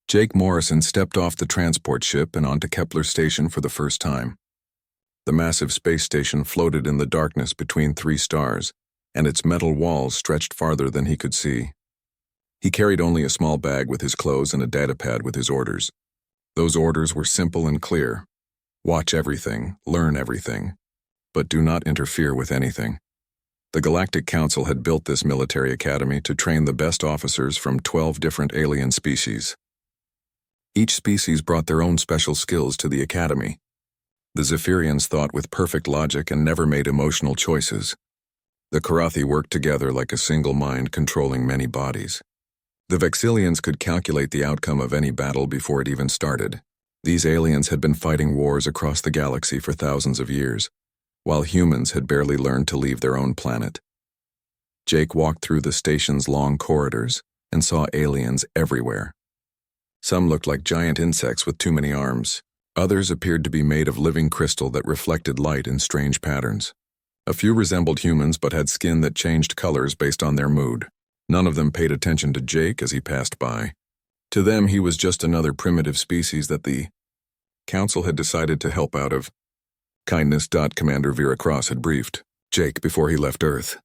Jake Morrison stepped off the transport ship and onto Kepler Station for the first time. The massive space station floated in the darkness between three stars, and its metal walls stretched farther than he could see. He carried only a small bag with his clothes and a datapad with his orders. Those orders were simple and clear. Watch everything, learn everything, but do not interfere with anything. The Galactic Council had built this military academy to train the best officers from 12 different alien species. Each species brought their own special skills to the academy. The Zephyrians thought with perfect logic and never made emotional choices. The Karathi worked together like a single mind controlling many bodies. The Vexillians could calculate the outcome of any battle before it even started. These aliens had been fighting wars across the galaxy for thousands of years, while humans had barely learned to leave their own planet. Jake walked through the station's long corridors and saw aliens everywhere. Some looked like giant insects with too many arms. Others appeared to be made of living crystal that reflected light in strange patterns. A few resembled humans but had skin that changed colors based on their mood. None of them paid attention to Jake as he passed by. To them, he was just another primitive species that the Council had decided to help out of kindness. Commander Vera Cross had briefed Jake before he left Earth.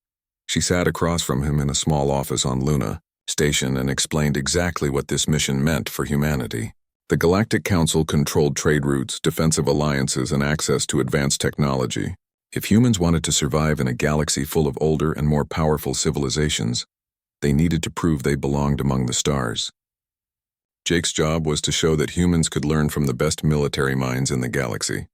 She sat across from him in a small office on Luna Station and explained exactly what this mission meant for humanity. The Galactic Council controlled trade routes, defensive alliances, and access to advanced technology. If humans wanted to survive in a galaxy full of older and more powerful civilizations, they needed to prove they belonged among the stars. Jake's job was to show that humans could learn from the best military minds in the galaxy.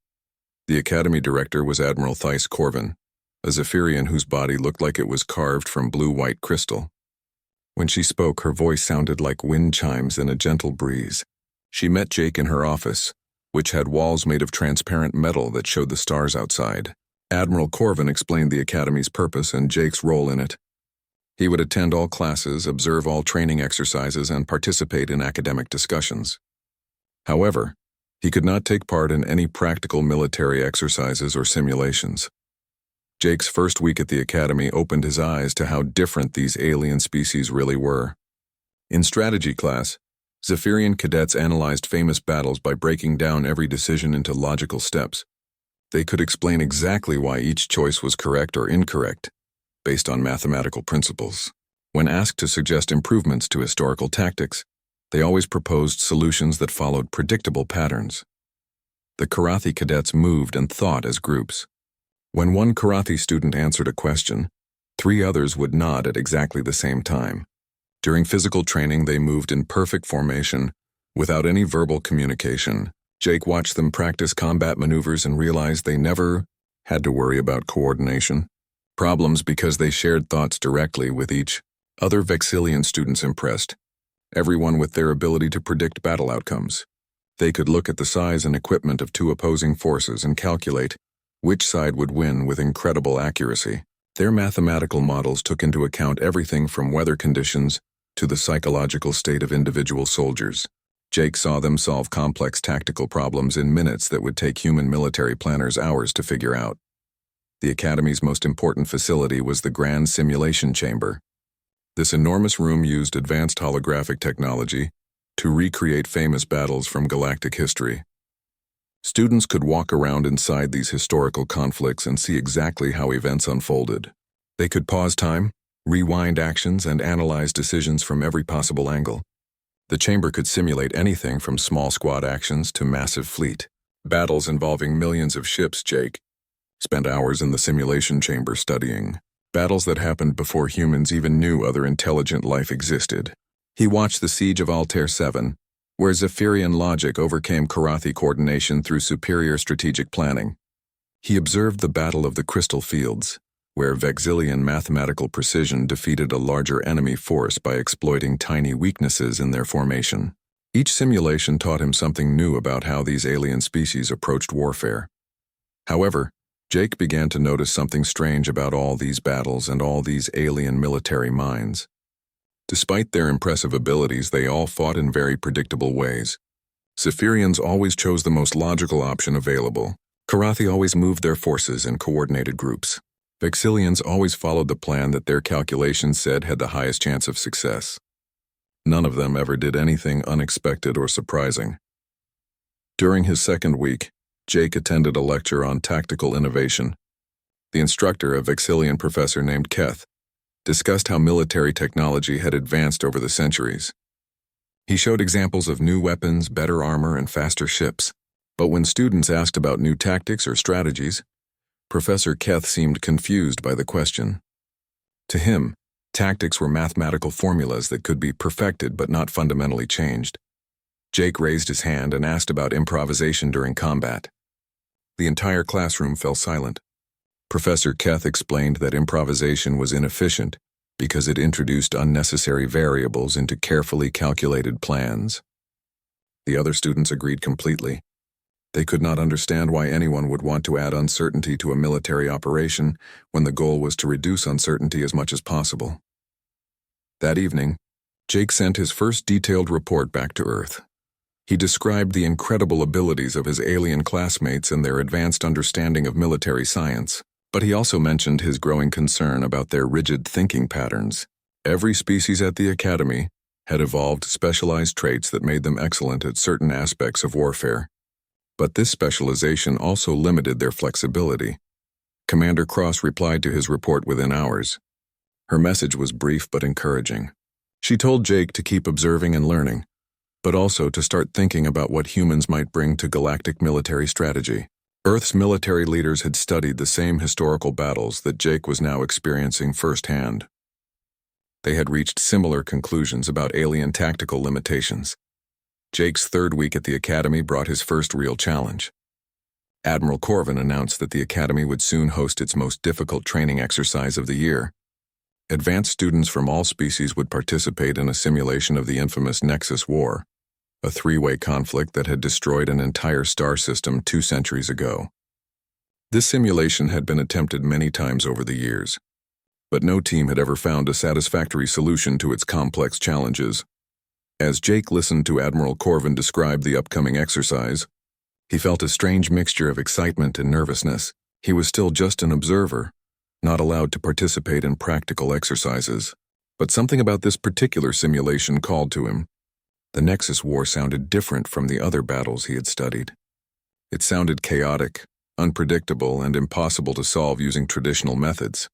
The Academy director was Admiral Thais Corvin, a Zephyrian whose body looked like it was carved from blue-white crystal. When she spoke, her voice sounded like wind chimes in a gentle breeze. She met Jake in her office, which had walls made of transparent metal that showed the stars outside. Admiral Corvin explained the Academy's purpose and Jake's role in it. He would attend all classes, observe all training exercises, and participate in academic discussions. However, he could not take part in any practical military exercises or simulations. Jake's first week at the Academy opened his eyes to how different these alien species really were. In strategy class, Zephyrian cadets analyzed famous battles by breaking down every decision into logical steps. They could explain exactly why each choice was correct or incorrect, based on mathematical principles. When asked to suggest improvements to historical tactics, they always proposed solutions that followed predictable patterns. The Karathi cadets moved and thought as groups. When one Karathi student answered a question, 3 others would nod at exactly the same time. During physical training, they moved in perfect formation, without any verbal communication. Jake watched them practice combat maneuvers and realized they never had to worry about coordination problems because they shared thoughts directly with each other. Vexillian students impressed everyone with their ability to predict battle outcomes. They could look at the size and equipment of 2 opposing forces and calculate which side would win with incredible accuracy. Their mathematical models took into account everything from weather conditions to the psychological state of individual soldiers. Jake saw them solve complex tactical problems in minutes that would take human military planners hours to figure out. The Academy's most important facility was the Grand Simulation Chamber. This enormous room used advanced holographic technology to recreate famous battles from galactic history. Students could walk around inside these historical conflicts and see exactly how events unfolded. They could pause time, rewind actions, and analyze decisions from every possible angle. The chamber could simulate anything from small squad actions to massive fleet battles involving millions of ships. Jake spent hours in the simulation chamber studying battles that happened before humans even knew other intelligent life existed. He watched the siege of Altair 7, where Zephyrian logic overcame Karathi coordination through superior strategic planning. He observed the Battle of the Crystal Fields, where Vexillian mathematical precision defeated a larger enemy force by exploiting tiny weaknesses in their formation. Each simulation taught him something new about how these alien species approached warfare. However, Jake began to notice something strange about all these battles and all these alien military minds. Despite their impressive abilities, they all fought in very predictable ways. Zephyrians always chose the most logical option available. Karathi always moved their forces in coordinated groups. Vexillians always followed the plan that their calculations said had the highest chance of success. None of them ever did anything unexpected or surprising. During his second week, Jake attended a lecture on tactical innovation. The instructor, a Vexillian professor named Keth, discussed how military technology had advanced over the centuries. He showed examples of new weapons, better armor, and faster ships. But when students asked about new tactics or strategies, Professor Keth seemed confused by the question. To him, tactics were mathematical formulas that could be perfected but not fundamentally changed. Jake raised his hand and asked about improvisation during combat. The entire classroom fell silent. Professor Keth explained that improvisation was inefficient because it introduced unnecessary variables into carefully calculated plans. The other students agreed completely. They could not understand why anyone would want to add uncertainty to a military operation when the goal was to reduce uncertainty as much as possible. That evening, Jake sent his first detailed report back to Earth. He described the incredible abilities of his alien classmates and their advanced understanding of military science, but he also mentioned his growing concern about their rigid thinking patterns. Every species at the Academy had evolved specialized traits that made them excellent at certain aspects of warfare. But this specialization also limited their flexibility. Commander Cross replied to his report within hours. Her message was brief but encouraging. She told Jake to keep observing and learning, but also to start thinking about what humans might bring to galactic military strategy. Earth's military leaders had studied the same historical battles that Jake was now experiencing firsthand. They had reached similar conclusions about alien tactical limitations. Jake's third week at the Academy brought his first real challenge. Admiral Corvin announced that the Academy would soon host its most difficult training exercise of the year. Advanced students from all species would participate in a simulation of the infamous Nexus War, a three-way conflict that had destroyed an entire star system 2 centuries ago. This simulation had been attempted many times over the years, but no team had ever found a satisfactory solution to its complex challenges. As Jake listened to Admiral Corvin describe the upcoming exercise, he felt a strange mixture of excitement and nervousness. He was still just an observer, not allowed to participate in practical exercises. But something about this particular simulation called to him. The Nexus War sounded different from the other battles he had studied. It sounded chaotic, unpredictable, and impossible to solve using traditional methods.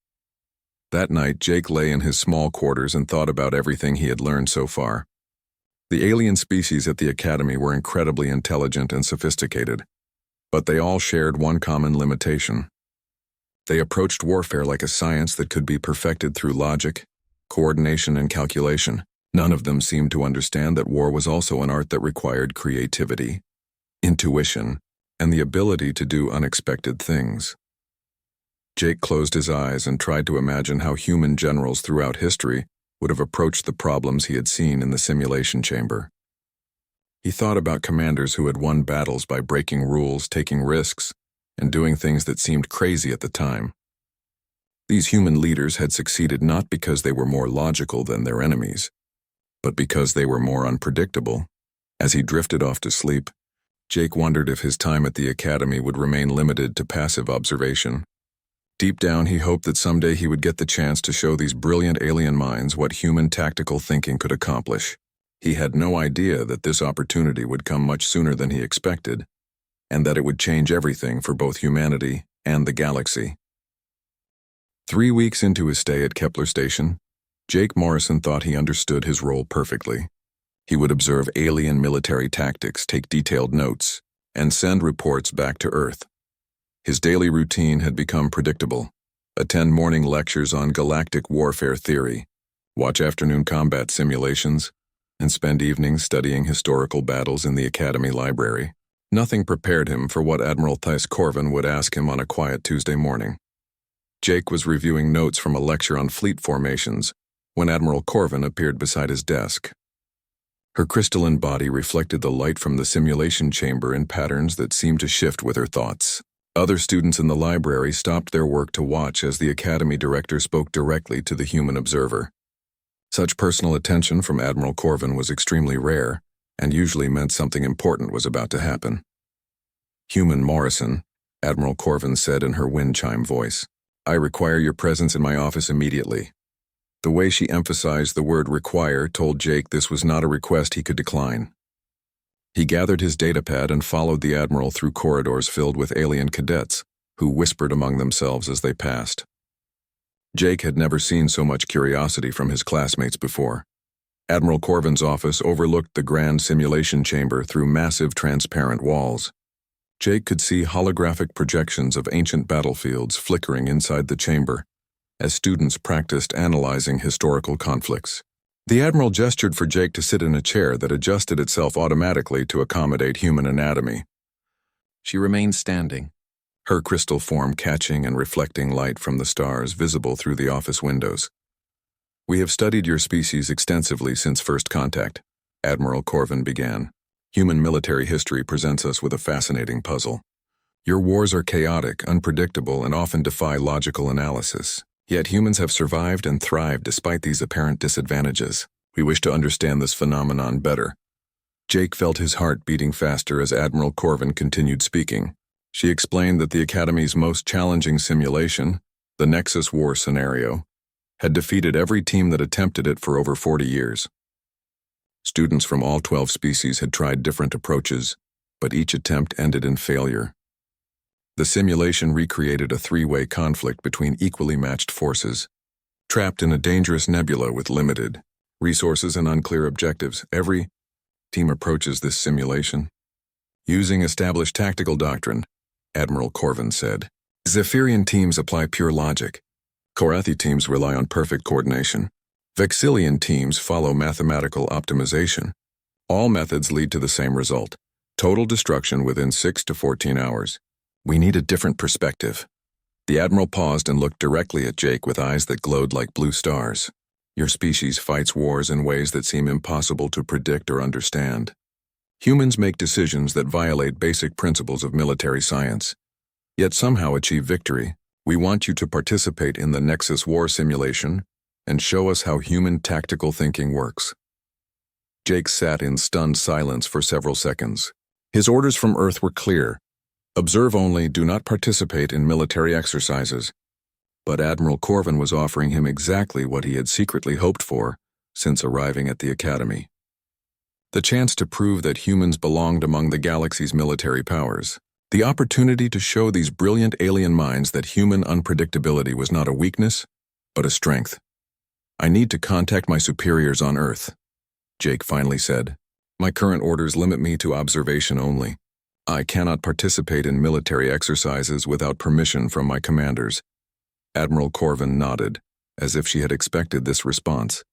That night, Jake lay in his small quarters and thought about everything he had learned so far. The alien species at the Academy were incredibly intelligent and sophisticated, but they all shared one common limitation. They approached warfare like a science that could be perfected through logic, coordination, and calculation. None of them seemed to understand that war was also an art that required creativity, intuition, and the ability to do unexpected things. Jake closed his eyes and tried to imagine how human generals throughout history would have approached the problems he had seen in the simulation chamber. He thought about commanders who had won battles by breaking rules, taking risks, and doing things that seemed crazy at the time. These human leaders had succeeded not because they were more logical than their enemies, but because they were more unpredictable. As he drifted off to sleep, Jake wondered if his time at the Academy would remain limited to passive observation. Deep down, he hoped that someday he would get the chance to show these brilliant alien minds what human tactical thinking could accomplish. He had no idea that this opportunity would come much sooner than he expected, and that it would change everything for both humanity and the galaxy. 3 weeks into his stay at Kepler Station, Jake Morrison thought he understood his role perfectly. He would observe alien military tactics, take detailed notes, and send reports back to Earth. His daily routine had become predictable. Attend morning lectures on galactic warfare theory, watch afternoon combat simulations, and spend evenings studying historical battles in the Academy library. Nothing prepared him for what Admiral Thijs Corvin would ask him on a quiet Tuesday morning. Jake was reviewing notes from a lecture on fleet formations when Admiral Corvin appeared beside his desk. Her crystalline body reflected the light from the simulation chamber in patterns that seemed to shift with her thoughts. Other students in the library stopped their work to watch as the Academy director spoke directly to the human observer. Such personal attention from Admiral Corvin was extremely rare, and usually meant something important was about to happen. "Human Morrison," Admiral Corvin said in her wind chime voice, "I require your presence in my office immediately." The way she emphasized the word require told Jake this was not a request he could decline. He gathered his datapad and followed the Admiral through corridors filled with alien cadets, who whispered among themselves as they passed. Jake had never seen so much curiosity from his classmates before. Admiral Corvin's office overlooked the grand simulation chamber through massive transparent walls. Jake could see holographic projections of ancient battlefields flickering inside the chamber as students practiced analyzing historical conflicts. The Admiral gestured for Jake to sit in a chair that adjusted itself automatically to accommodate human anatomy. She remained standing, her crystal form catching and reflecting light from the stars visible through the office windows. "We have studied your species extensively since first contact," Admiral Corvin began. "Human military history presents us with a fascinating puzzle. Your wars are chaotic, unpredictable, and often defy logical analysis. Yet humans have survived and thrived despite these apparent disadvantages. We wish to understand this phenomenon better." Jake felt his heart beating faster as Admiral Corvin continued speaking. She explained that the Academy's most challenging simulation, the Nexus War scenario, had defeated every team that attempted it for over 40 years. Students from all 12 species had tried different approaches, but each attempt ended in failure. The simulation recreated a three-way conflict between equally matched forces. Trapped in a dangerous nebula with limited resources and unclear objectives, every team approaches this simulation using established tactical doctrine, Admiral Corvin said. Zephyrian teams apply pure logic. Korathi teams rely on perfect coordination. Vexillian teams follow mathematical optimization. All methods lead to the same result: total destruction within 6 to 14 hours. We need a different perspective. The Admiral paused and looked directly at Jake with eyes that glowed like blue stars. Your species fights wars in ways that seem impossible to predict or understand. Humans make decisions that violate basic principles of military science, yet somehow achieve victory. We want you to participate in the Nexus War simulation and show us how human tactical thinking works. Jake sat in stunned silence for several seconds. His orders from Earth were clear. Observe only, do not participate in military exercises. But Admiral Corvin was offering him exactly what he had secretly hoped for since arriving at the Academy: the chance to prove that humans belonged among the galaxy's military powers. The opportunity to show these brilliant alien minds that human unpredictability was not a weakness, but a strength. "I need to contact my superiors on Earth," Jake finally said. "My current orders limit me to observation only. I cannot participate in military exercises without permission from my commanders." Admiral Corvin nodded, as if she had expected this response.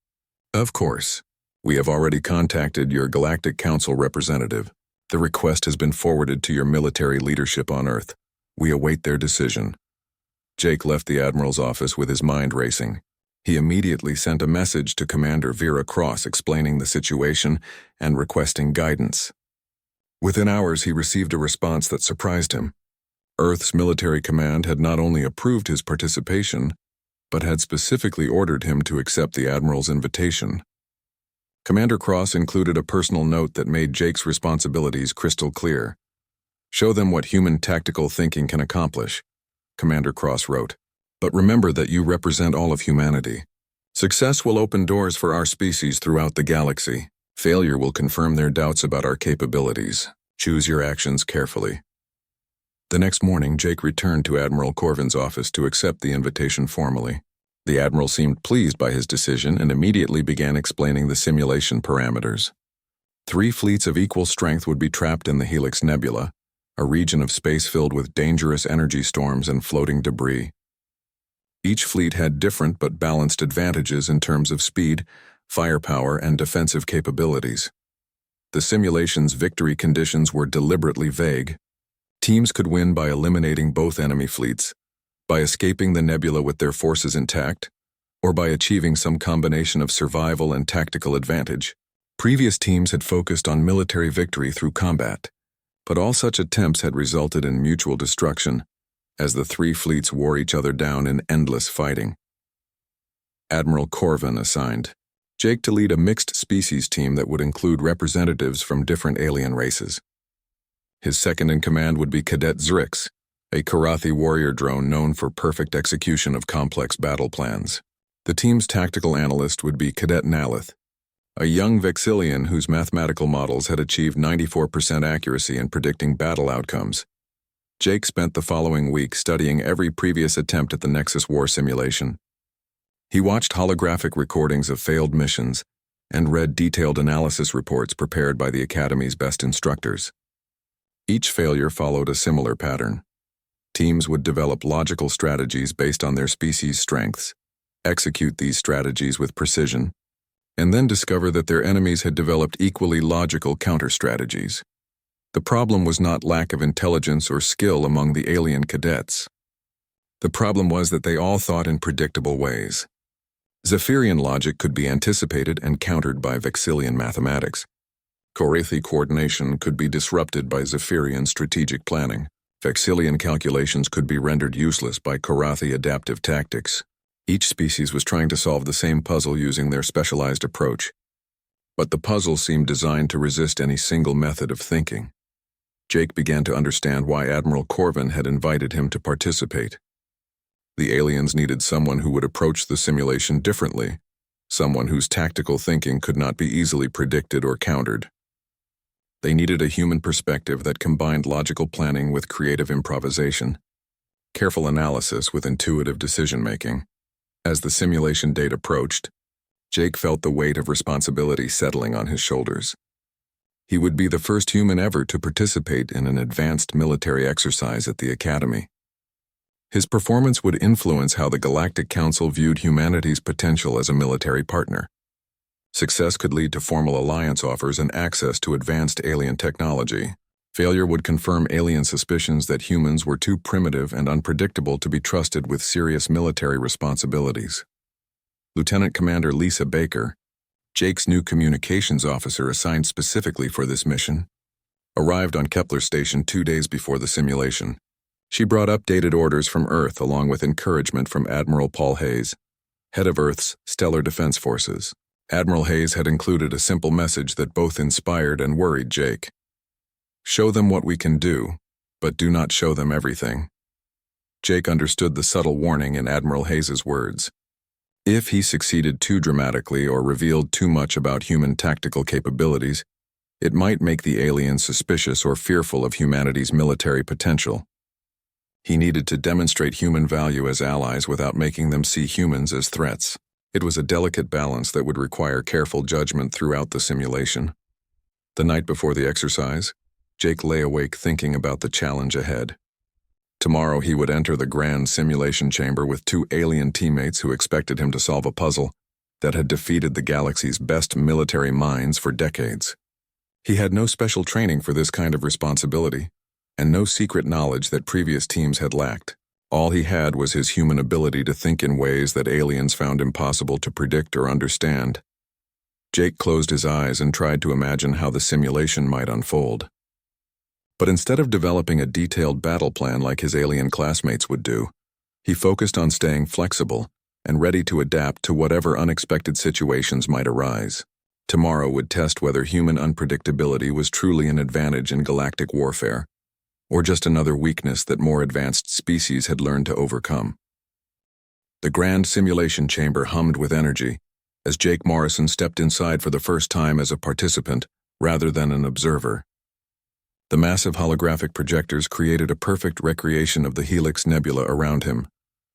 "Of course. We have already contacted your Galactic Council representative. The request has been forwarded to your military leadership on Earth. We await their decision." Jake left the Admiral's office with his mind racing. He immediately sent a message to Commander Vera Cross explaining the situation and requesting guidance. Within hours, he received a response that surprised him. Earth's military command had not only approved his participation, but had specifically ordered him to accept the Admiral's invitation. Commander Cross included a personal note that made Jake's responsibilities crystal clear. "Show them what human tactical thinking can accomplish," Commander Cross wrote. "But remember that you represent all of humanity. Success will open doors for our species throughout the galaxy. Failure will confirm their doubts about our capabilities. Choose your actions carefully." The next morning, Jake returned to Admiral Corvin's office to accept the invitation formally. The Admiral seemed pleased by his decision and immediately began explaining the simulation parameters. 3 fleets of equal strength would be trapped in the Helix Nebula, a region of space filled with dangerous energy storms and floating debris. Each fleet had different but balanced advantages in terms of speed, firepower, and defensive capabilities. The simulation's victory conditions were deliberately vague. Teams could win by eliminating both enemy fleets, by escaping the nebula with their forces intact, or by achieving some combination of survival and tactical advantage. Previous teams had focused on military victory through combat, but all such attempts had resulted in mutual destruction, as the 3 fleets wore each other down in endless fighting. Admiral Corvin assigned Jake to lead a mixed species team that would include representatives from different alien races. His second-in-command would be Cadet Zrix, a Korathi warrior drone known for perfect execution of complex battle plans. The team's tactical analyst would be Cadet Nalith, a young Vexillian whose mathematical models had achieved 94% accuracy in predicting battle outcomes. Jake spent the following week studying every previous attempt at the Nexus War simulation. He watched holographic recordings of failed missions and read detailed analysis reports prepared by the Academy's best instructors. Each failure followed a similar pattern. Teams would develop logical strategies based on their species' strengths, execute these strategies with precision, and then discover that their enemies had developed equally logical counter-strategies. The problem was not lack of intelligence or skill among the alien cadets. The problem was that they all thought in predictable ways. Zephyrian logic could be anticipated and countered by Vexillian mathematics. Korathi coordination could be disrupted by Zephyrian strategic planning. Vexillian calculations could be rendered useless by Korathi adaptive tactics. Each species was trying to solve the same puzzle using their specialized approach. But the puzzle seemed designed to resist any single method of thinking. Jake began to understand why Admiral Corvin had invited him to participate. The aliens needed someone who would approach the simulation differently, someone whose tactical thinking could not be easily predicted or countered. They needed a human perspective that combined logical planning with creative improvisation, careful analysis with intuitive decision-making. As the simulation date approached, Jake felt the weight of responsibility settling on his shoulders. He would be the first human ever to participate in an advanced military exercise at the Academy. His performance would influence how the Galactic Council viewed humanity's potential as a military partner. Success could lead to formal alliance offers and access to advanced alien technology. Failure would confirm alien suspicions that humans were too primitive and unpredictable to be trusted with serious military responsibilities. Lieutenant Commander Lisa Baker, Jake's new communications officer assigned specifically for this mission, arrived on Kepler Station 2 days before the simulation. She brought updated orders from Earth along with encouragement from Admiral Paul Hayes, head of Earth's Stellar Defense Forces. Admiral Hayes had included a simple message that both inspired and worried Jake. Show them what we can do, but do not show them everything. Jake understood the subtle warning in Admiral Hayes's words. If he succeeded too dramatically or revealed too much about human tactical capabilities, it might make the aliens suspicious or fearful of humanity's military potential. He needed to demonstrate human value as allies without making them see humans as threats. It was a delicate balance that would require careful judgment throughout the simulation. The night before the exercise, Jake lay awake thinking about the challenge ahead. Tomorrow he would enter the grand simulation chamber with 2 alien teammates who expected him to solve a puzzle that had defeated the galaxy's best military minds for decades. He had no special training for this kind of responsibility, and no secret knowledge that previous teams had lacked. All he had was his human ability to think in ways that aliens found impossible to predict or understand. Jake closed his eyes and tried to imagine how the simulation might unfold. But instead of developing a detailed battle plan like his alien classmates would do, he focused on staying flexible and ready to adapt to whatever unexpected situations might arise. Tomorrow would test whether human unpredictability was truly an advantage in galactic warfare, or just another weakness that more advanced species had learned to overcome. The grand simulation chamber hummed with energy as Jake Morrison stepped inside for the first time as a participant rather than an observer. The massive holographic projectors created a perfect recreation of the Helix Nebula around him,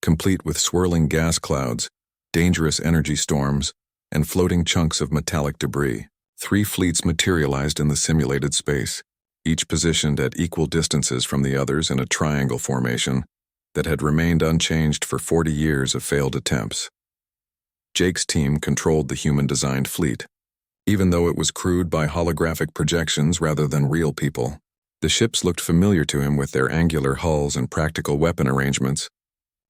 complete with swirling gas clouds, dangerous energy storms, and floating chunks of metallic debris. 3 fleets materialized in the simulated space, each positioned at equal distances from the others in a triangle formation that had remained unchanged for 40 years of failed attempts. Jake's team controlled the human-designed fleet, even though it was crewed by holographic projections rather than real people. The ships looked familiar to him with their angular hulls and practical weapon arrangements,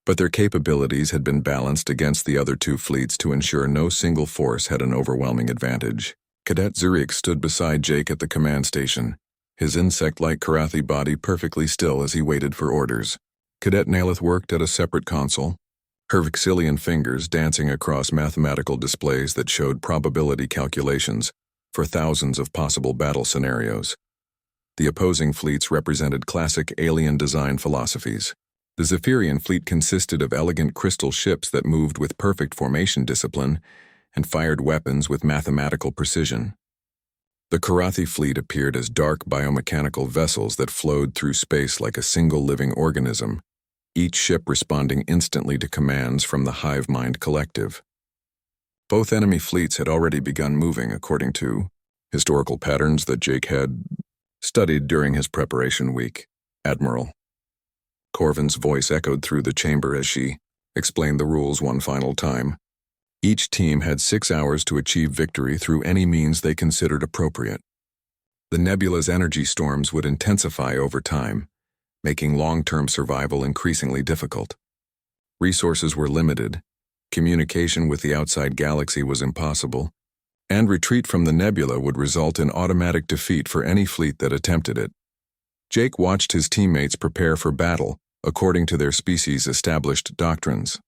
but their capabilities had been balanced against the other 2 fleets to ensure no single force had an overwhelming advantage. Cadet Zurich stood beside Jake at the command station, his insect-like Korathi body perfectly still as he waited for orders. Cadet Nalith worked at a separate console, her Vexillian fingers dancing across mathematical displays that showed probability calculations for thousands of possible battle scenarios. The opposing fleets represented classic alien design philosophies. The Zephyrian fleet consisted of elegant crystal ships that moved with perfect formation discipline and fired weapons with mathematical precision. The Karathi fleet appeared as dark biomechanical vessels that flowed through space like a single living organism, each ship responding instantly to commands from the hive mind collective. Both enemy fleets had already begun moving according to historical patterns that Jake had studied during his preparation week. Admiral Corvin's voice echoed through the chamber as she explained the rules one final time. Each team had 6 hours to achieve victory through any means they considered appropriate. The nebula's energy storms would intensify over time, making long-term survival increasingly difficult. Resources were limited, communication with the outside galaxy was impossible, and retreat from the nebula would result in automatic defeat for any fleet that attempted it. Jake watched his teammates prepare for battle according to their species' established doctrines.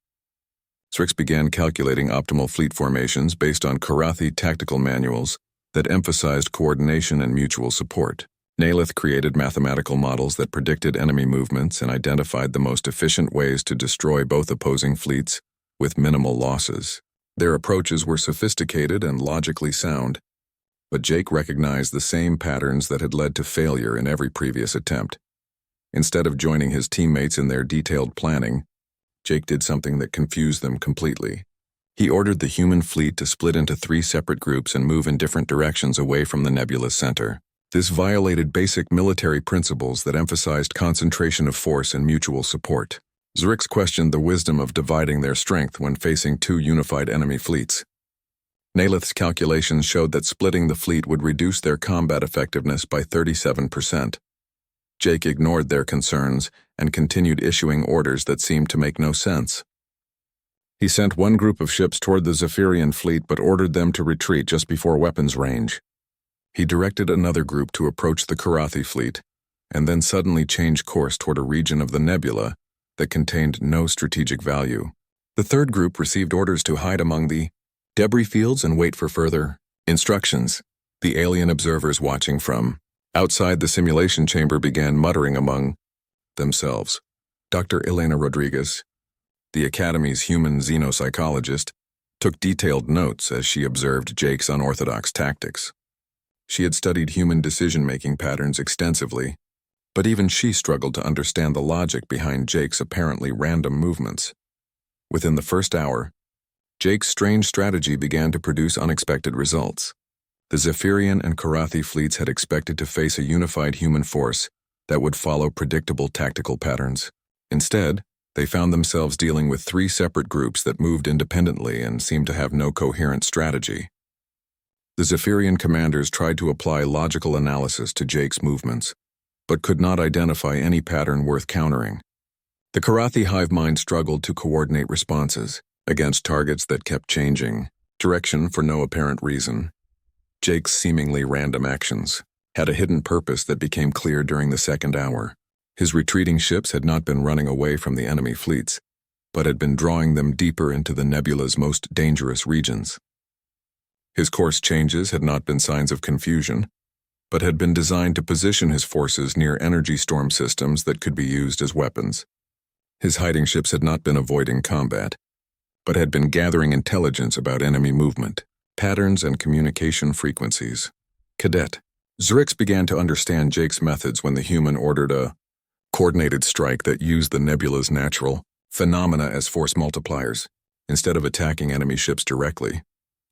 Zrix began calculating optimal fleet formations based on Karathi tactical manuals that emphasized coordination and mutual support. Nalith created mathematical models that predicted enemy movements and identified the most efficient ways to destroy both opposing fleets with minimal losses. Their approaches were sophisticated and logically sound, but Jake recognized the same patterns that had led to failure in every previous attempt. Instead of joining his teammates in their detailed planning, Jake did something that confused them completely. He ordered the human fleet to split into 3 separate groups and move in different directions away from the nebula's center. This violated basic military principles that emphasized concentration of force and mutual support. Zrix questioned the wisdom of dividing their strength when facing 2 unified enemy fleets. Nalith's calculations showed that splitting the fleet would reduce their combat effectiveness by 37%. Jake ignored their concerns and continued issuing orders that seemed to make no sense. He sent one group of ships toward the Zephyrian fleet but ordered them to retreat just before weapons range. He directed another group to approach the Karathi fleet, and then suddenly change course toward a region of the nebula that contained no strategic value. The third group received orders to hide among the debris fields and wait for further instructions. The alien observers watching from outside the simulation chamber began muttering among themselves. Dr. Elena Rodriguez, the Academy's human xenopsychologist, took detailed notes as she observed Jake's unorthodox tactics. She had studied human decision-making patterns extensively, but even she struggled to understand the logic behind Jake's apparently random movements. Within the first hour, Jake's strange strategy began to produce unexpected results. The Zephyrian and Karathi fleets had expected to face a unified human force that would follow predictable tactical patterns. Instead, they found themselves dealing with 3 separate groups that moved independently and seemed to have no coherent strategy. The Zephyrian commanders tried to apply logical analysis to Jake's movements, but could not identify any pattern worth countering. The Karathi hive mind struggled to coordinate responses against targets that kept changing direction for no apparent reason. Jake's seemingly random actions had a hidden purpose that became clear during the second hour. His retreating ships had not been running away from the enemy fleets, but had been drawing them deeper into the nebula's most dangerous regions. His course changes had not been signs of confusion, but had been designed to position his forces near energy storm systems that could be used as weapons. His hiding ships had not been avoiding combat, but had been gathering intelligence about enemy movement, patterns, and communication frequencies. Cadet Zrix began to understand Jake's methods when the human ordered a coordinated strike that used the nebula's natural phenomena as force multipliers. Instead of attacking enemy ships directly,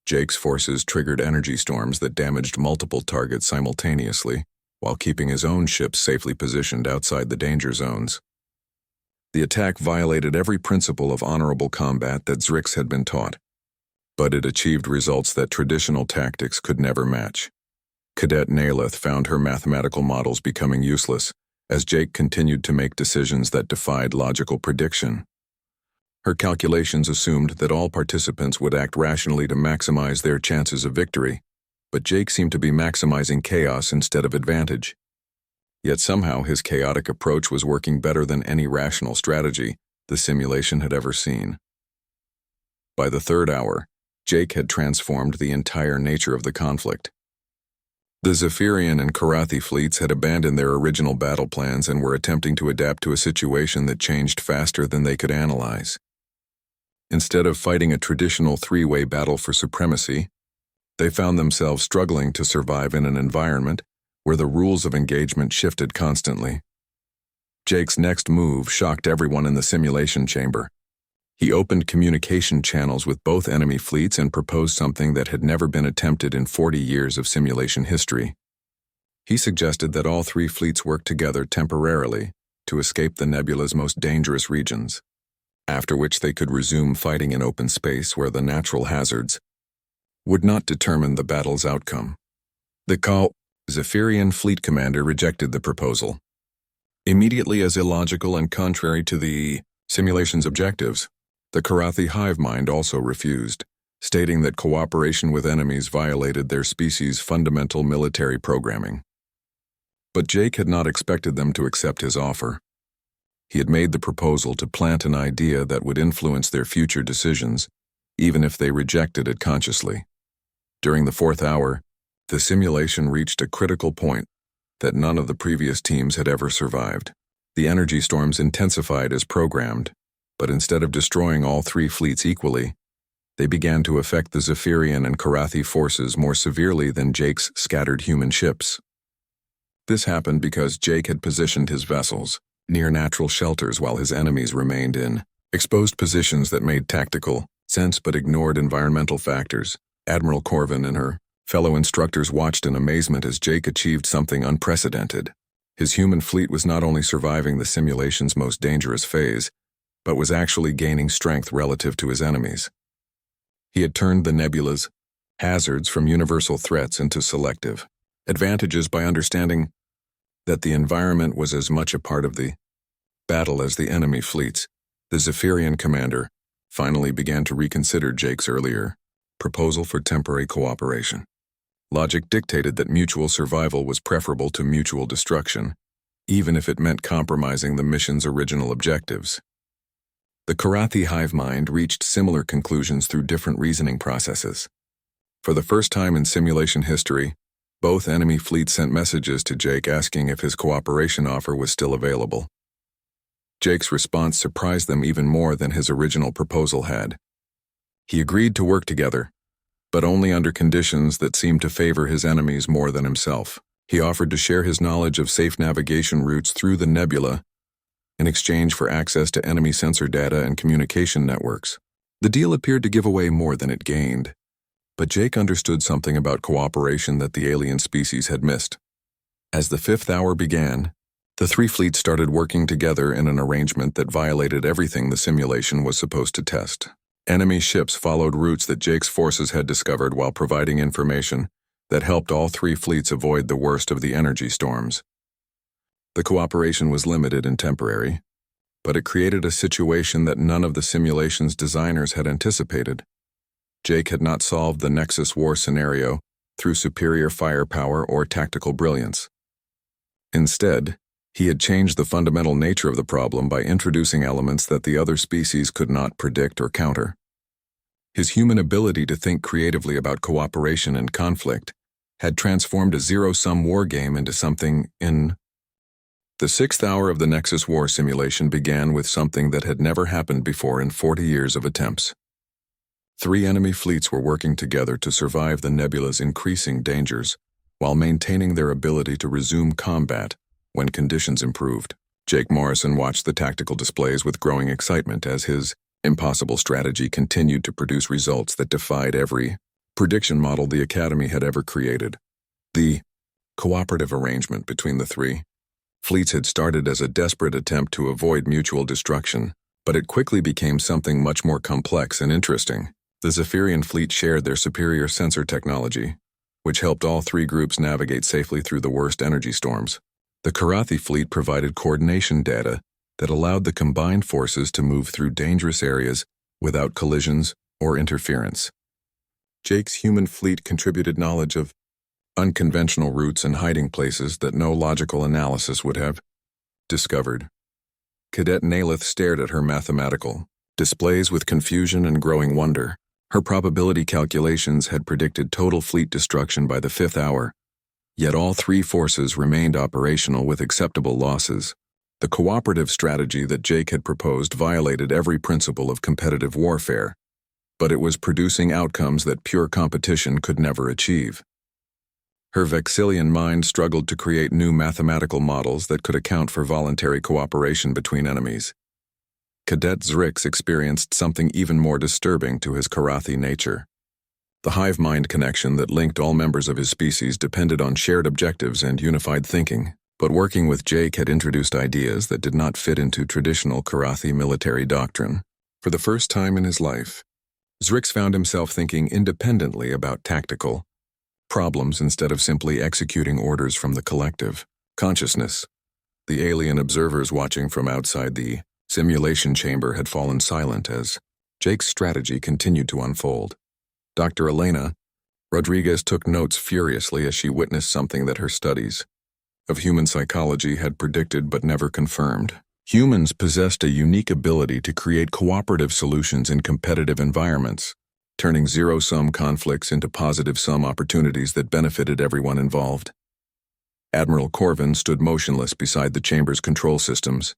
Jake's forces triggered energy storms that damaged multiple targets simultaneously, while keeping his own ships safely positioned outside the danger zones. The attack violated every principle of honorable combat that Zrix had been taught, but it achieved results that traditional tactics could never match. Cadet Nalith found her mathematical models becoming useless as Jake continued to make decisions that defied logical prediction. Her calculations assumed that all participants would act rationally to maximize their chances of victory, but Jake seemed to be maximizing chaos instead of advantage. Yet somehow his chaotic approach was working better than any rational strategy the simulation had ever seen. By the third hour, Jake had transformed the entire nature of the conflict. The Zephyrian and Karathi fleets had abandoned their original battle plans and were attempting to adapt to a situation that changed faster than they could analyze. Instead of fighting a traditional three-way battle for supremacy, they found themselves struggling to survive in an environment where the rules of engagement shifted constantly. Jake's next move shocked everyone in the simulation chamber. He opened communication channels with both enemy fleets and proposed something that had never been attempted in 40 years of simulation history. He suggested that all three fleets work together temporarily to escape the nebula's most dangerous regions, after which they could resume fighting in open space where the natural hazards would not determine the battle's outcome. The Zephyrian fleet commander rejected the proposal, immediately as illogical and contrary to the simulation's objectives. The Karathi hive mind also refused, stating that cooperation with enemies violated their species' fundamental military programming. But Jake had not expected them to accept his offer. He had made the proposal to plant an idea that would influence their future decisions, even if they rejected it consciously. During the fourth hour, the simulation reached a critical point that none of the previous teams had ever survived. The energy storms intensified as programmed, but instead of destroying all three fleets equally, they began to affect the Zephyrian and Karathi forces more severely than Jake's scattered human ships. This happened because Jake had positioned his vessels near natural shelters while his enemies remained in exposed positions that made tactical sense but ignored environmental factors. Admiral Corvin and her fellow instructors watched in amazement as Jake achieved something unprecedented. His human fleet was not only surviving the simulation's most dangerous phase, but was actually gaining strength relative to his enemies. He had turned the nebula's hazards from universal threats into selective advantages by understanding that the environment was as much a part of the battle as the enemy fleets. The Zephyrian commander finally began to reconsider Jake's earlier proposal for temporary cooperation. Logic dictated that mutual survival was preferable to mutual destruction, even if it meant compromising the mission's original objectives. The Karathi hive mind reached similar conclusions through different reasoning processes. For the first time in simulation history, both enemy fleets sent messages to Jake asking if his cooperation offer was still available. Jake's response surprised them even more than his original proposal had. He agreed to work together, but only under conditions that seemed to favor his enemies more than himself. He offered to share his knowledge of safe navigation routes through the nebula in exchange for access to enemy sensor data and communication networks. The deal appeared to give away more than it gained, but Jake understood something about cooperation that the alien species had missed. As the fifth hour began, the three fleets started working together in an arrangement that violated everything the simulation was supposed to test. Enemy ships followed routes that Jake's forces had discovered while providing information that helped all three fleets avoid the worst of the energy storms. The cooperation was limited and temporary, but it created a situation that none of the simulation's designers had anticipated. Jake had not solved the Nexus War scenario through superior firepower or tactical brilliance. Instead, he had changed the fundamental nature of the problem by introducing elements that the other species could not predict or counter. His human ability to think creatively about cooperation and conflict had transformed a zero-sum war game into something in. The sixth hour of the Nexus War simulation began with something that had never happened before in 40 years of attempts. Three enemy fleets were working together to survive the nebula's increasing dangers, while maintaining their ability to resume combat when conditions improved. Jake Morrison watched the tactical displays with growing excitement as his impossible strategy continued to produce results that defied every prediction model the Academy had ever created. The cooperative arrangement between the three fleets had started as a desperate attempt to avoid mutual destruction, but it quickly became something much more complex and interesting. The Zephyrian fleet shared their superior sensor technology, which helped all three groups navigate safely through the worst energy storms. The Karathi fleet provided coordination data that allowed the combined forces to move through dangerous areas without collisions or interference. Jake's human fleet contributed knowledge of unconventional routes and hiding places that no logical analysis would have discovered. Cadet Nalith stared at her mathematical displays with confusion and growing wonder. Her probability calculations had predicted total fleet destruction by the fifth hour, Yet all three forces remained operational with acceptable losses. The cooperative strategy that Jake had proposed violated every principle of competitive warfare, but it was producing outcomes that pure competition could never achieve. Her Vexillian mind struggled to create new mathematical models that could account for voluntary cooperation between enemies. Cadet Zrix experienced something even more disturbing to his Karathi nature. The hive mind connection that linked all members of his species depended on shared objectives and unified thinking, but working with Jake had introduced ideas that did not fit into traditional Karathi military doctrine. For the first time in his life, Zrix found himself thinking independently about tactical problems instead of simply executing orders from the collective consciousness. The alien observers watching from outside the simulation chamber had fallen silent as Jake's strategy continued to unfold. Dr. Elena Rodriguez took notes furiously as she witnessed something that her studies of human psychology had predicted but never confirmed. Humans possessed a unique ability to create cooperative solutions in competitive environments, turning zero-sum conflicts into positive-sum opportunities that benefited everyone involved. Admiral Corvin stood motionless beside the chamber's control systems,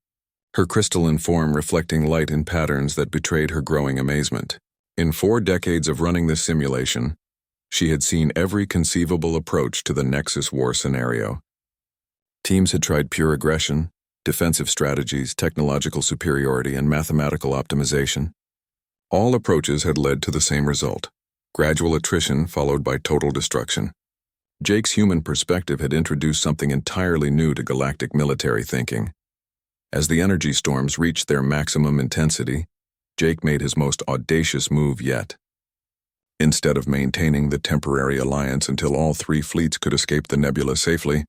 her crystalline form reflecting light in patterns that betrayed her growing amazement. In 4 decades of running this simulation, she had seen every conceivable approach to the Nexus War scenario. Teams had tried pure aggression, defensive strategies, technological superiority, and mathematical optimization. All approaches had led to the same result: gradual attrition followed by total destruction. Jake's human perspective had introduced something entirely new to galactic military thinking. As the energy storms reached their maximum intensity, Jake made his most audacious move yet. Instead of maintaining the temporary alliance until all 3 fleets could escape the nebula safely,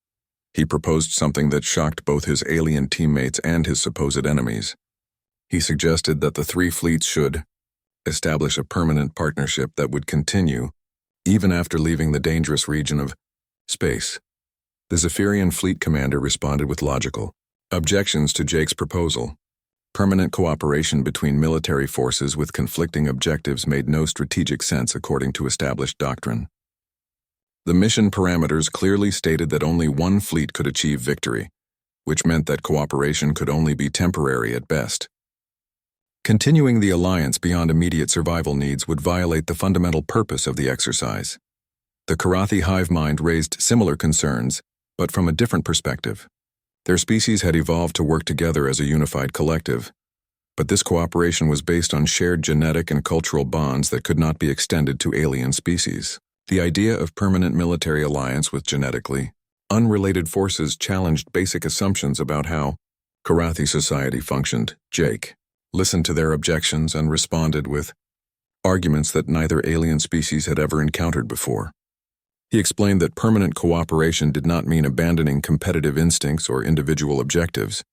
he proposed something that shocked both his alien teammates and his supposed enemies. He suggested that the 3 fleets should establish a permanent partnership that would continue even after leaving the dangerous region of space. The Zephyrian fleet commander responded with logical objections to Jake's proposal. Permanent cooperation between military forces with conflicting objectives made no strategic sense according to established doctrine. The mission parameters clearly stated that only 1 fleet could achieve victory, which meant that cooperation could only be temporary at best. Continuing the alliance beyond immediate survival needs would violate the fundamental purpose of the exercise. The Karathi hive mind raised similar concerns, but from a different perspective. Their species had evolved to work together as a unified collective, but this cooperation was based on shared genetic and cultural bonds that could not be extended to alien species. The idea of permanent military alliance with genetically unrelated forces challenged basic assumptions about how Karathi society functioned. Jake listened to their objections and responded with arguments that neither alien species had ever encountered before. He explained that permanent cooperation did not mean abandoning competitive instincts or individual objectives.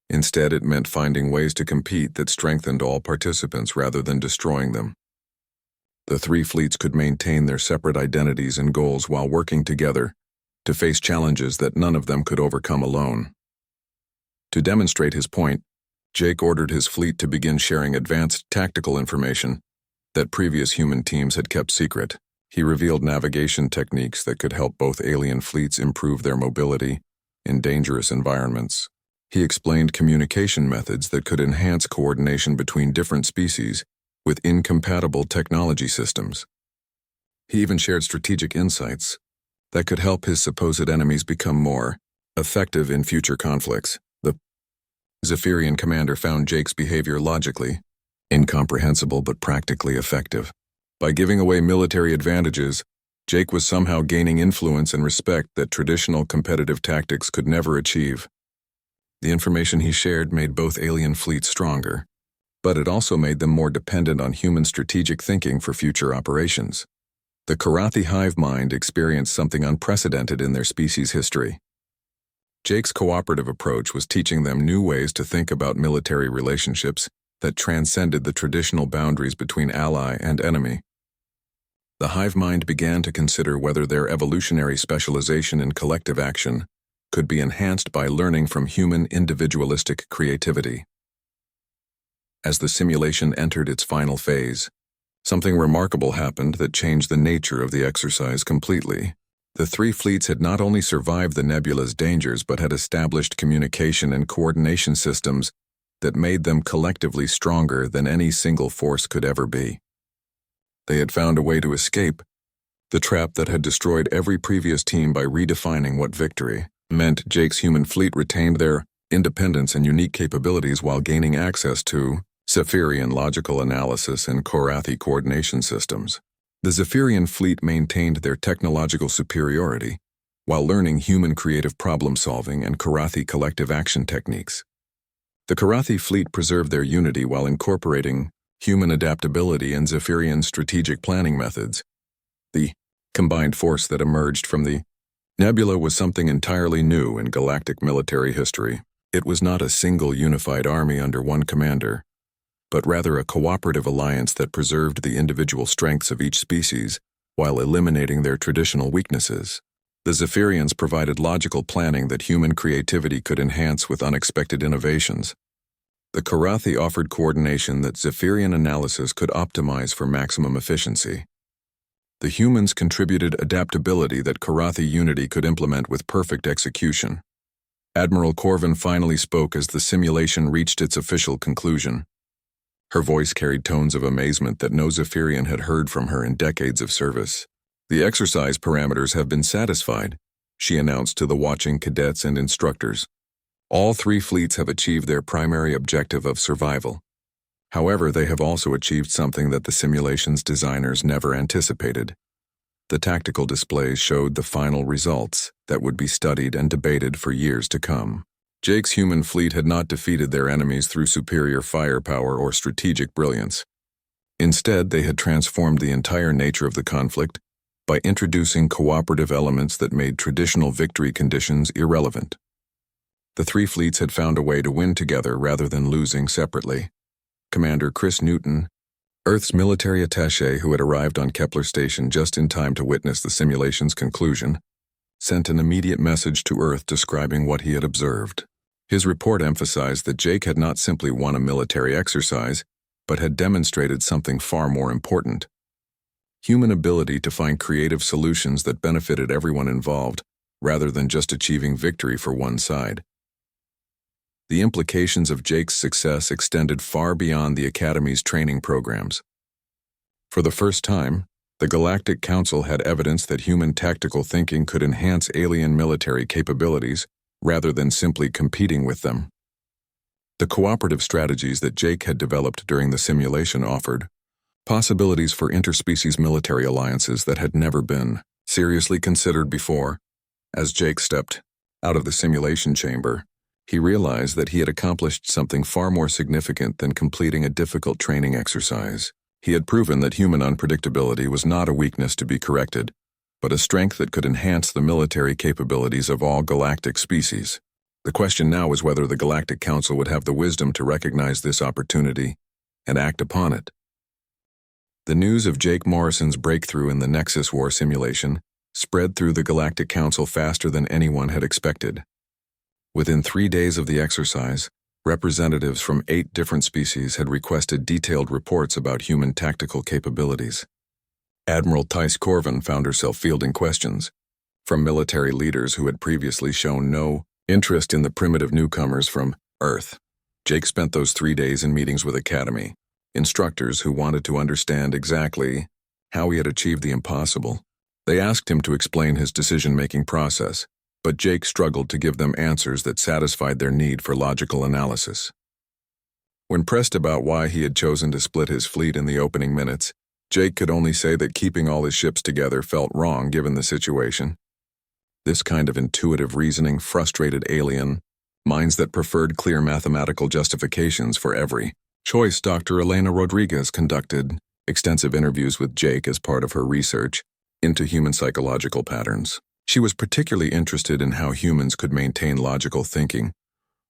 Instead, it meant finding ways to compete that strengthened all participants rather than destroying them. The 3 fleets could maintain their separate identities and goals while working together to face challenges that none of them could overcome alone. To demonstrate his point, Jake ordered his fleet to begin sharing advanced tactical information that previous human teams had kept secret. He revealed navigation techniques that could help both alien fleets improve their mobility in dangerous environments. He explained communication methods that could enhance coordination between different species with incompatible technology systems. He even shared strategic insights that could help his supposed enemies become more effective in future conflicts. The Zephyrian commander found Jake's behavior logically incomprehensible but practically effective. By giving away military advantages, Jake was somehow gaining influence and respect that traditional competitive tactics could never achieve. The information he shared made both alien fleets stronger, but it also made them more dependent on human strategic thinking for future operations. The Karathi hive mind experienced something unprecedented in their species' history. Jake's cooperative approach was teaching them new ways to think about military relationships that transcended the traditional boundaries between ally and enemy. The hive mind began to consider whether their evolutionary specialization in collective action could be enhanced by learning from human individualistic creativity. As the simulation entered its final phase, something remarkable happened that changed the nature of the exercise completely. The three fleets had not only survived the nebula's dangers but had established communication and coordination systems that made them collectively stronger than any single force could ever be. They had found a way to escape the trap that had destroyed every previous team by redefining what victory meant. Jake's human fleet retained their independence and unique capabilities while gaining access to Zephyrian logical analysis and Korathi coordination systems. The Zephyrian fleet maintained their technological superiority while learning human creative problem-solving and Korathi collective action techniques. The Korathi fleet preserved their unity while incorporating human adaptability and Zephyrian strategic planning methods. The combined force that emerged from the nebula was something entirely new in galactic military history. It was not a single unified army under one commander, but rather a cooperative alliance that preserved the individual strengths of each species while eliminating their traditional weaknesses. The Zephyrians provided logical planning that human creativity could enhance with unexpected innovations. The Korathi offered coordination that Zephyrian analysis could optimize for maximum efficiency. The humans contributed adaptability that Korathi unity could implement with perfect execution. Admiral Corvin finally spoke as the simulation reached its official conclusion. Her voice carried tones of amazement that no Zephyrian had heard from her in decades of service. "The exercise parameters have been satisfied," she announced to the watching cadets and instructors. "All three fleets have achieved their primary objective of survival. However, they have also achieved something that the simulation's designers never anticipated. The tactical displays showed the final results that would be studied and debated for years to come. Jake's human fleet had not defeated their enemies through superior firepower or strategic brilliance. Instead, they had transformed the entire nature of the conflict by introducing cooperative elements that made traditional victory conditions irrelevant. The three fleets had found a way to win together rather than losing separately. Commander Chris Newton, Earth's military attaché who had arrived on Kepler Station just in time to witness the simulation's conclusion, sent an immediate message to Earth describing what he had observed. His report emphasized that Jake had not simply won a military exercise, but had demonstrated something far more important: human ability to find creative solutions that benefited everyone involved, rather than just achieving victory for one side. The implications of Jake's success extended far beyond the Academy's training programs. For the first time, the Galactic Council had evidence that human tactical thinking could enhance alien military capabilities rather than simply competing with them. The cooperative strategies that Jake had developed during the simulation offered possibilities for interspecies military alliances that had never been seriously considered before. As Jake stepped out of the simulation chamber, he realized that he had accomplished something far more significant than completing a difficult training exercise. He had proven that human unpredictability was not a weakness to be corrected, but a strength that could enhance the military capabilities of all galactic species. The question now was whether the Galactic Council would have the wisdom to recognize this opportunity and act upon it. The news of Jake Morrison's breakthrough in the Nexus War simulation spread through the Galactic Council faster than anyone had expected. Within 3 days of the exercise, representatives from 8 different species had requested detailed reports about human tactical capabilities. Admiral Tice Corvin found herself fielding questions from military leaders who had previously shown no interest in the primitive newcomers from Earth. Jake spent those 3 days in meetings with Academy instructors who wanted to understand exactly how he had achieved the impossible. They asked him to explain his decision-making process, but Jake struggled to give them answers that satisfied their need for logical analysis. When pressed about why he had chosen to split his fleet in the opening minutes, Jake could only say that keeping all his ships together felt wrong given the situation. This kind of intuitive reasoning frustrated alien minds that preferred clear mathematical justifications for every choice. Dr. Elena Rodriguez conducted extensive interviews with Jake as part of her research into human psychological patterns. She was particularly interested in how humans could maintain logical thinking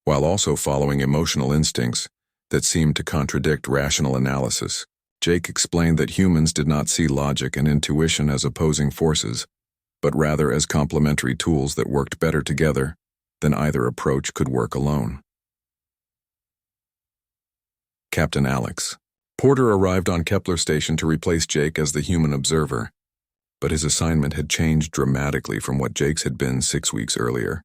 while also following emotional instincts that seemed to contradict rational analysis. Jake explained that humans did not see logic and intuition as opposing forces, but rather as complementary tools that worked better together than either approach could work alone. Captain Alex Porter arrived on Kepler Station to replace Jake as the human observer. But his assignment had changed dramatically from what Jake's had been 6 weeks earlier.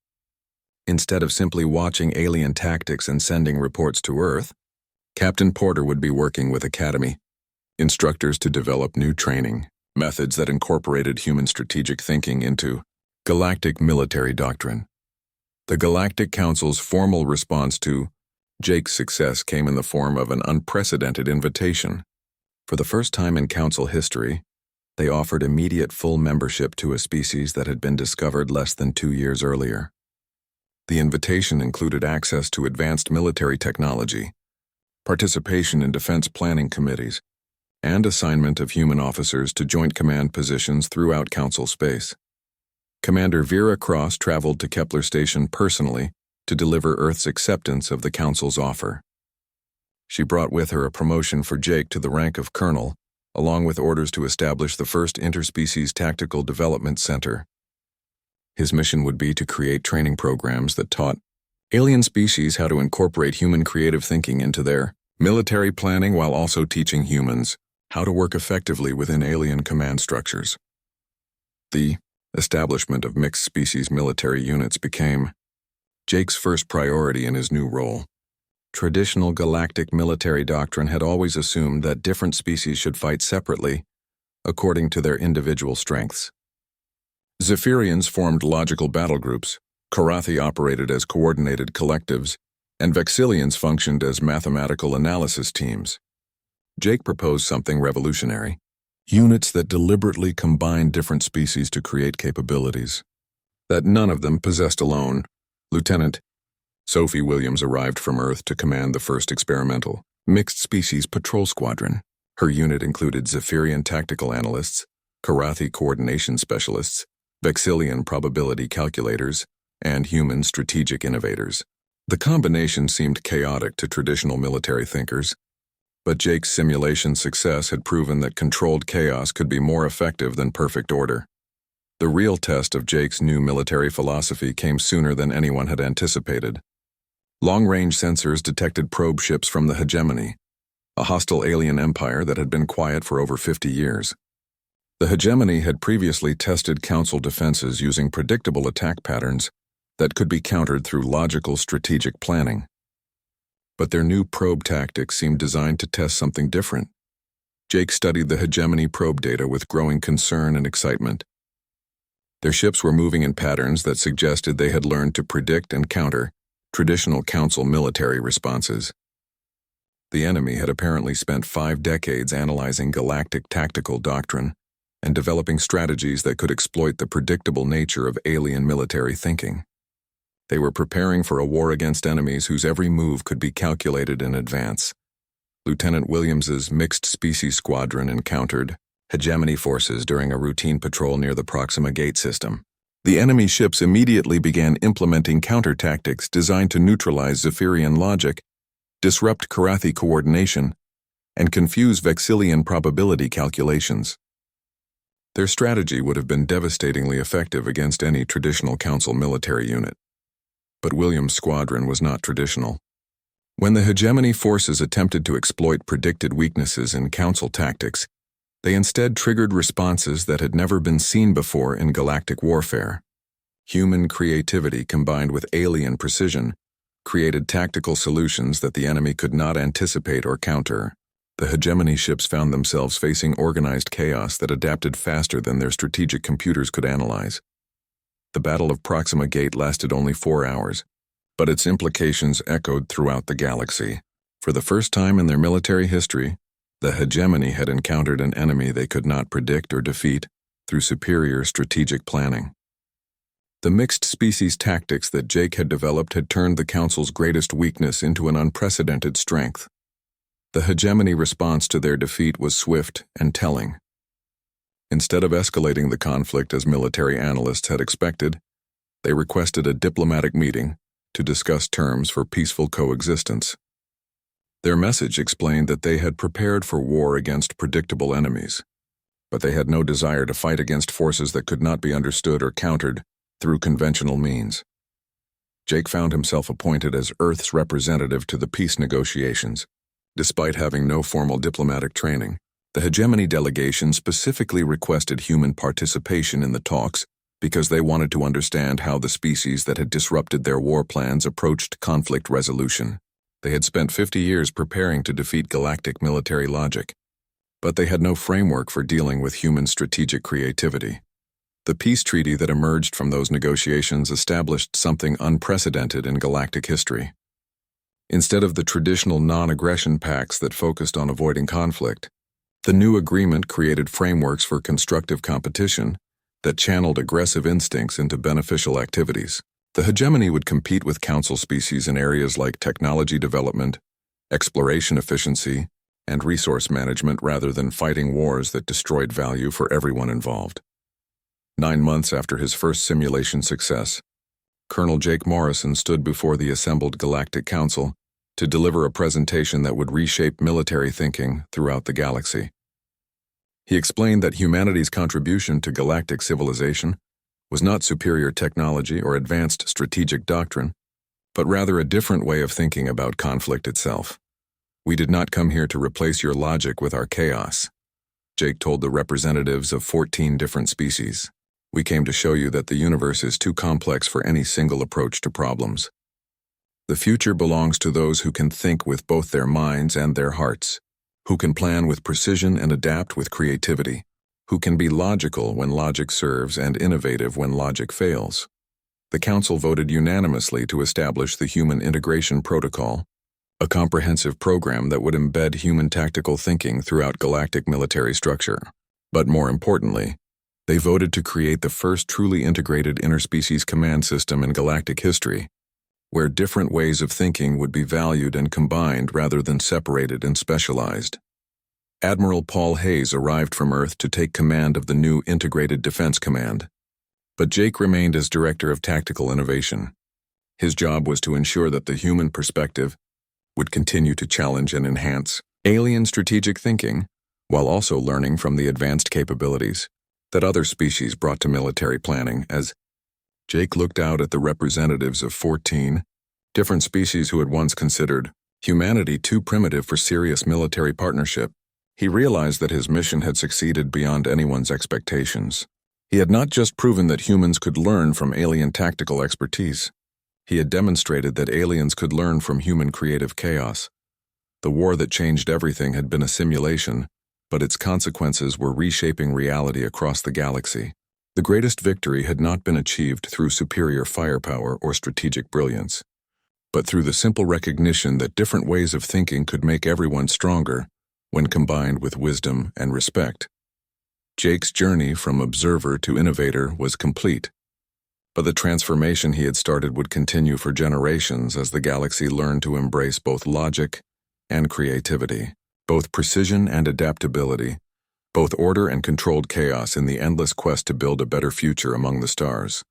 Instead of simply watching alien tactics and sending reports to Earth, Captain Porter would be working with Academy instructors to develop new training methods that incorporated human strategic thinking into galactic military doctrine. The Galactic Council's formal response to Jake's success came in the form of an unprecedented invitation. For the first time in Council history, they offered immediate full membership to a species that had been discovered less than 2 years earlier. The invitation included access to advanced military technology, participation in defense planning committees, and assignment of human officers to joint command positions throughout Council space. Commander Vera Cross traveled to Kepler Station personally to deliver Earth's acceptance of the Council's offer. She brought with her a promotion for Jake to the rank of colonel, along with orders to establish the first Interspecies Tactical Development Center. His mission would be to create training programs that taught alien species how to incorporate human creative thinking into their military planning while also teaching humans how to work effectively within alien command structures. The establishment of mixed-species military units became Jake's first priority in his new role. Traditional galactic military doctrine had always assumed that different species should fight separately, according to their individual strengths. Zephyrians formed logical battle groups, Karathi operated as coordinated collectives, and Vexillians functioned as mathematical analysis teams. Jake proposed something revolutionary: units that deliberately combined different species to create capabilities that none of them possessed alone. Lieutenant Sophie Williams arrived from Earth to command the first experimental mixed-species patrol squadron. Her unit included Zephyrian tactical analysts, Karathi coordination specialists, Vexillian probability calculators, and human strategic innovators. The combination seemed chaotic to traditional military thinkers, but Jake's simulation success had proven that controlled chaos could be more effective than perfect order. The real test of Jake's new military philosophy came sooner than anyone had anticipated. Long-range sensors detected probe ships from the Hegemony, a hostile alien empire that had been quiet for over 50 years. The Hegemony had previously tested Council defenses using predictable attack patterns that could be countered through logical strategic planning. But their new probe tactics seemed designed to test something different. Jake studied the Hegemony probe data with growing concern and excitement. Their ships were moving in patterns that suggested they had learned to predict and counter traditional Council military responses. The enemy had apparently spent 5 decades analyzing galactic tactical doctrine and developing strategies that could exploit the predictable nature of alien military thinking. They were preparing for a war against enemies whose every move could be calculated in advance. Lieutenant Williams's mixed-species squadron encountered Hegemony forces during a routine patrol near the Proxima Gate system. The enemy ships immediately began implementing counter-tactics designed to neutralize Zephyrian logic, disrupt Karathi coordination, and confuse Vexillian probability calculations. Their strategy would have been devastatingly effective against any traditional Council military unit. But Williams' squadron was not traditional. When the Hegemony forces attempted to exploit predicted weaknesses in Council tactics, they instead triggered responses that had never been seen before in galactic warfare. Human creativity combined with alien precision created tactical solutions that the enemy could not anticipate or counter. The Hegemony ships found themselves facing organized chaos that adapted faster than their strategic computers could analyze. The Battle of Proxima Gate lasted only 4 hours, but its implications echoed throughout the galaxy. For the first time in their military history, the Hegemony had encountered an enemy they could not predict or defeat through superior strategic planning. The mixed-species tactics that Jake had developed had turned the Council's greatest weakness into an unprecedented strength. The Hegemony response to their defeat was swift and telling. Instead of escalating the conflict as military analysts had expected, they requested a diplomatic meeting to discuss terms for peaceful coexistence. Their message explained that they had prepared for war against predictable enemies, but they had no desire to fight against forces that could not be understood or countered through conventional means. Jake found himself appointed as Earth's representative to the peace negotiations, despite having no formal diplomatic training. The hegemony delegation specifically requested human participation in the talks because they wanted to understand how the species that had disrupted their war plans approached conflict resolution. They had spent 50 years preparing to defeat galactic military logic, but they had no framework for dealing with human strategic creativity. The peace treaty that emerged from those negotiations established something unprecedented in galactic history. Instead of the traditional non-aggression pacts that focused on avoiding conflict, the new agreement created frameworks for constructive competition that channeled aggressive instincts into beneficial activities. The hegemony would compete with council species in areas like technology development, exploration efficiency, and resource management rather than fighting wars that destroyed value for everyone involved. 9 months after his first simulation success, Colonel Jake Morrison stood before the assembled Galactic Council to deliver a presentation that would reshape military thinking throughout the galaxy. He explained that humanity's contribution to galactic civilization was not superior technology or advanced strategic doctrine, but rather a different way of thinking about conflict itself. "We did not come here to replace your logic with our chaos," Jake told the representatives of 14 different species. "We came to show you that the universe is too complex for any single approach to problems. The future belongs to those who can think with both their minds and their hearts, who can plan with precision and adapt with creativity, who can be logical when logic serves and innovative when logic fails." The Council voted unanimously to establish the Human Integration Protocol, a comprehensive program that would embed human tactical thinking throughout galactic military structure. But more importantly, they voted to create the first truly integrated interspecies command system in galactic history, where different ways of thinking would be valued and combined rather than separated and specialized. Admiral Paul Hayes arrived from Earth to take command of the new Integrated Defense Command, but Jake remained as Director of Tactical Innovation. His job was to ensure that the human perspective would continue to challenge and enhance alien strategic thinking, while also learning from the advanced capabilities that other species brought to military planning. As Jake looked out at the representatives of 14 different species who had once considered humanity too primitive for serious military partnership, he realized that his mission had succeeded beyond anyone's expectations. He had not just proven that humans could learn from alien tactical expertise. He had demonstrated that aliens could learn from human creative chaos. The war that changed everything had been a simulation, but its consequences were reshaping reality across the galaxy. The greatest victory had not been achieved through superior firepower or strategic brilliance, but through the simple recognition that different ways of thinking could make everyone stronger when combined with wisdom and respect. Jake's journey from observer to innovator was complete, but the transformation he had started would continue for generations as the galaxy learned to embrace both logic and creativity, both precision and adaptability, both order and controlled chaos in the endless quest to build a better future among the stars.